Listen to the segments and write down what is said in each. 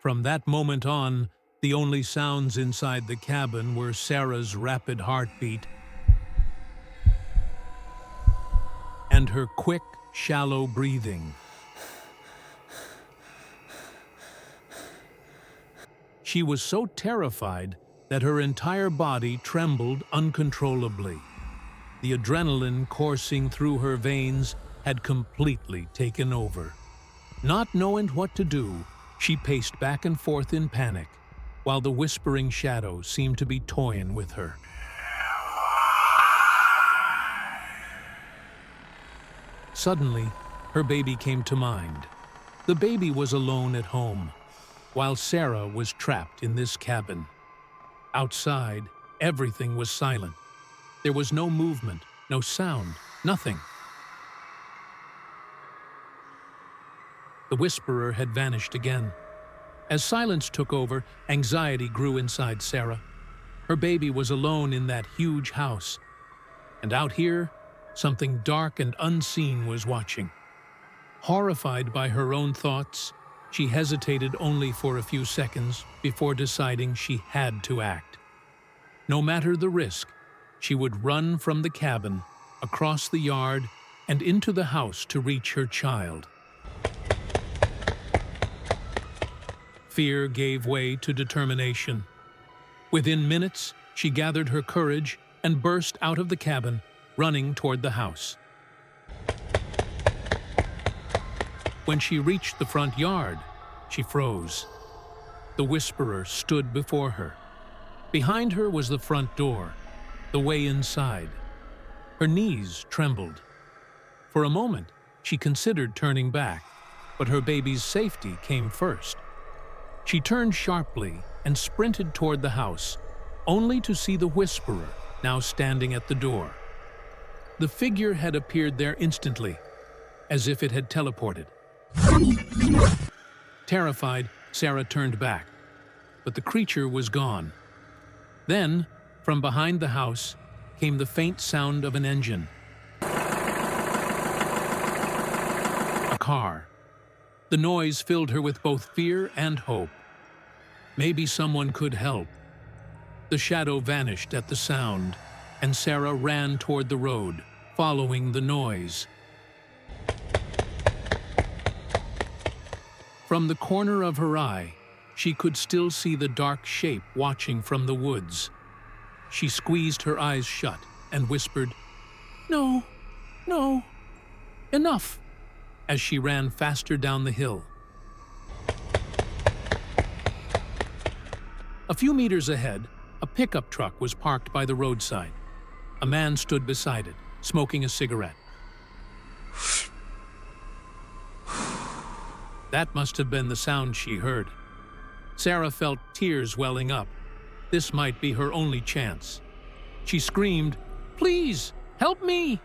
From that moment on, the only sounds inside the cabin were Sarah's rapid heartbeat and her quick, shallow breathing. She was so terrified that her entire body trembled uncontrollably. The adrenaline coursing through her veins had completely taken over. Not knowing what to do, she paced back and forth in panic, while the whispering shadow seemed to be toying with her. Suddenly, her baby came to mind. The baby was alone at home, while Sarah was trapped in this cabin. Outside, everything was silent. There was no movement, no sound, nothing. The whisperer had vanished again. As silence took over, anxiety grew inside Sarah. Her baby was alone in that huge house. And out here, something dark and unseen was watching. Horrified by her own thoughts, she hesitated only for a few seconds before deciding she had to act. No matter the risk, she would run from the cabin, across the yard, and into the house to reach her child. Fear gave way to determination. Within minutes, she gathered her courage and burst out of the cabin, running toward the house. When she reached the front yard, she froze. The whisperer stood before her. Behind her was the front door, the way inside. Her knees trembled. For a moment, she considered turning back, but her baby's safety came first. She turned sharply and sprinted toward the house, only to see the whisperer now standing at the door. The figure had appeared there instantly, as if it had teleported. Terrified, Sarah turned back, but the creature was gone. Then, from behind the house, came the faint sound of an engine. A car. The noise filled her with both fear and hope. Maybe someone could help. The shadow vanished at the sound, and Sarah ran toward the road, following the noise. From the corner of her eye, she could still see the dark shape watching from the woods. She squeezed her eyes shut and whispered, "No, no, enough," as she ran faster down the hill. A few meters ahead, a pickup truck was parked by the roadside. A man stood beside it, smoking a cigarette. That must have been the sound she heard. Sarah felt tears welling up. This might be her only chance. She screamed, "Please, help me!"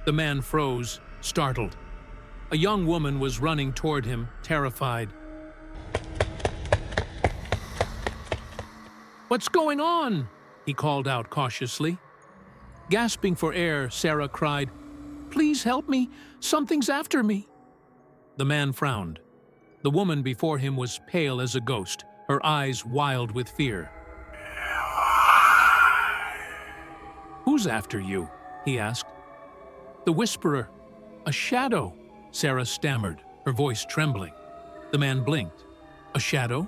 The man froze, startled. A young woman was running toward him, terrified. "What's going on?" he called out cautiously. Gasping for air, Sarah cried, "Please help me! Something's after me!" The man frowned. The woman before him was pale as a ghost, her eyes wild with fear. "Who's after you?" he asked. "The whisperer. A shadow," Sarah stammered, her voice trembling. The man blinked. "A shadow?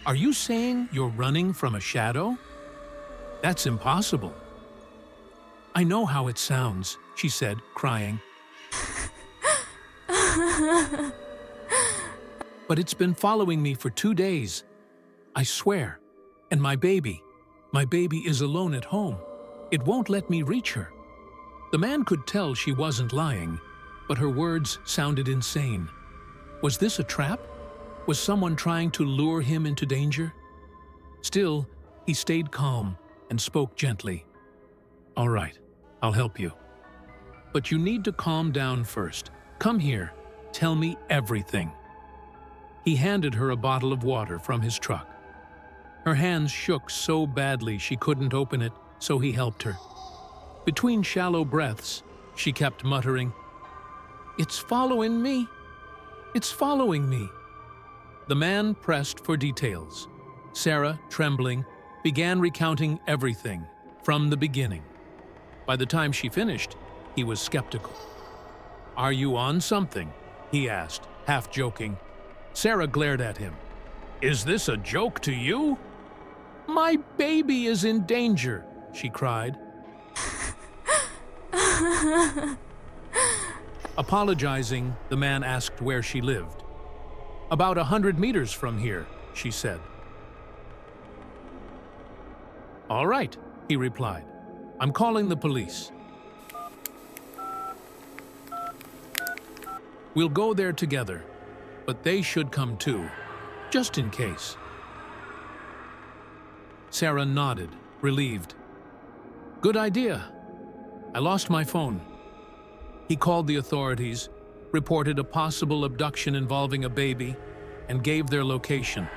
Are you saying you're running from a shadow? That's impossible." "I know how it sounds," she said, crying. "But it's been following me for 2 days. I swear. And my baby is alone at home. It won't let me reach her." The man could tell she wasn't lying, but her words sounded insane. Was this a trap? Was someone trying to lure him into danger? Still, he stayed calm and spoke gently. "All right, I'll help you. But you need to calm down first. Come here. Tell me everything." He handed her a bottle of water from his truck. Her hands shook so badly she couldn't open it, so he helped her. Between shallow breaths, she kept muttering, It's following me. It's following me. The man pressed for details. Sarah, trembling, began recounting everything from the beginning. By the time she finished, he was skeptical. "Are you on something?" he asked, half joking. Sarah glared at him. "Is this a joke to you?" "My baby is in danger," she cried. Apologizing, the man asked where she lived. "About 100 meters from here," she said. "All right," he replied. "I'm calling the police." "We'll go there together, but they should come too, just in case." Sarah nodded, relieved. "Good idea. I lost my phone." He called the authorities, reported a possible abduction involving a baby, and gave their location.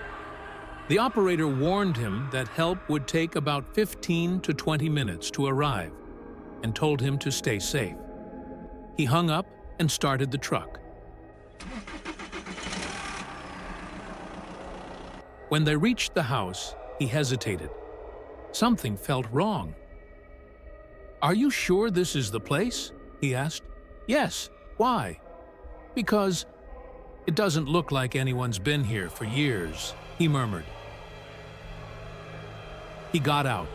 The operator warned him that help would take about 15 to 20 minutes to arrive and told him to stay safe. He hung up and started the truck. When they reached the house, he hesitated. Something felt wrong. "Are you sure this is the place?" he asked. "Yes. Why?" "Because it doesn't look like anyone's been here for years," he murmured. He got out,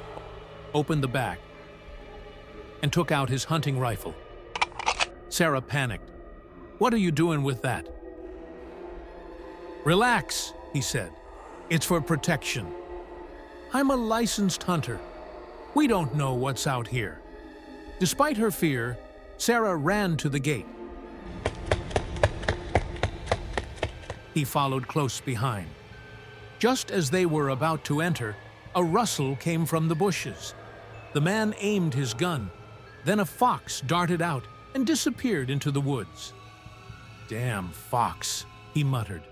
opened the back, and took out his hunting rifle. Sarah panicked. "What are you doing with that?" "Relax," he said. "It's for protection. I'm a licensed hunter. We don't know what's out here." Despite her fear, Sarah ran to the gate. He followed close behind. Just as they were about to enter, a rustle came from the bushes. The man aimed his gun. Then a fox darted out and disappeared into the woods. "Damn fox," he muttered.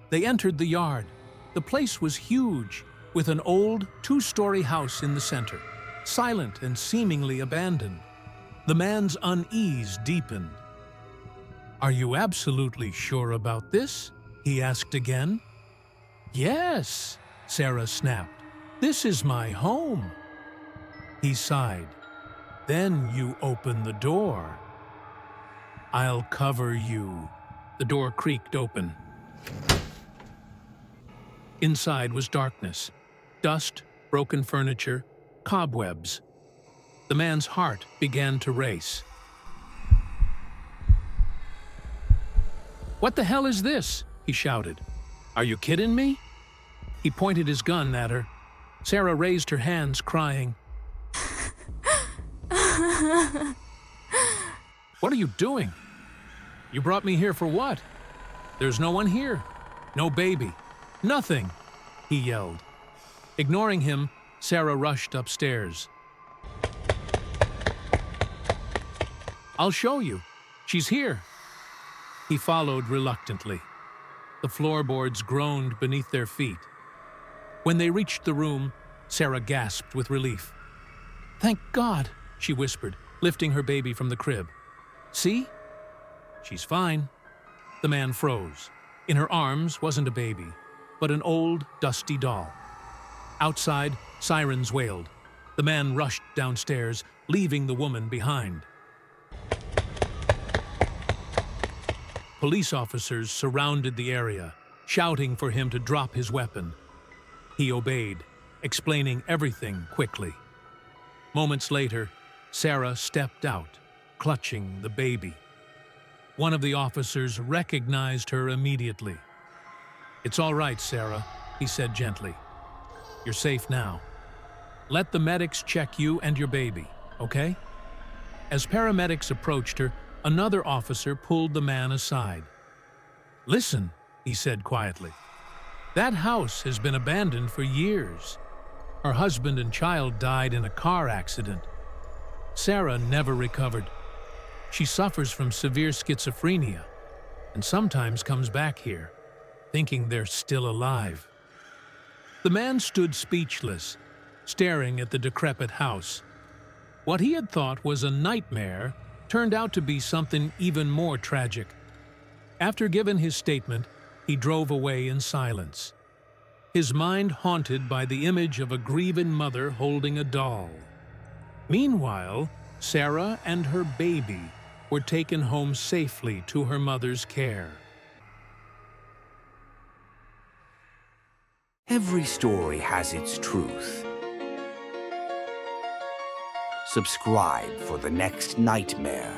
They entered the yard. The place was huge, with an old two-story house in the center, silent and seemingly abandoned. The man's unease deepened. "Are you absolutely sure about this?" he asked again. "Yes," Sarah snapped. "This is my home." He sighed. "Then you open the door." "I'll cover you." The door creaked open. Inside was darkness. Dust, broken furniture, cobwebs. The man's heart began to race. "What the hell is this?" he shouted. "Are you kidding me?" He pointed his gun at her. Sarah raised her hands, crying. "What are you doing? You brought me here for what? There's no one here. No baby. Nothing," he yelled. Ignoring him, Sarah rushed upstairs. "I'll show you. She's here." He followed reluctantly. The floorboards groaned beneath their feet. When they reached the room, Sarah gasped with relief. "Thank God," she whispered, lifting her baby from the crib. "See? She's fine." The man froze. In her arms wasn't a baby, but an old, dusty doll. Outside, sirens wailed. The man rushed downstairs, leaving the woman behind. Police officers surrounded the area, shouting for him to drop his weapon. He obeyed, explaining everything quickly. Moments later, Sarah stepped out, clutching the baby. One of the officers recognized her immediately. "It's all right, Sarah," he said gently. "You're safe now. Let the medics check you and your baby, okay?" As paramedics approached her, another officer pulled the man aside. "Listen," he said quietly. "That house has been abandoned for years. Her husband and child died in a car accident. Sarah never recovered. She suffers from severe schizophrenia and sometimes comes back here, thinking they're still alive." The man stood speechless, staring at the decrepit house. What he had thought was a nightmare turned out to be something even more tragic. After giving his statement, he drove away in silence, his mind haunted by the image of a grieving mother holding a doll. Meanwhile, Sarah and her baby were taken home safely to her mother's care. Every story has its truth. Subscribe for the next nightmare.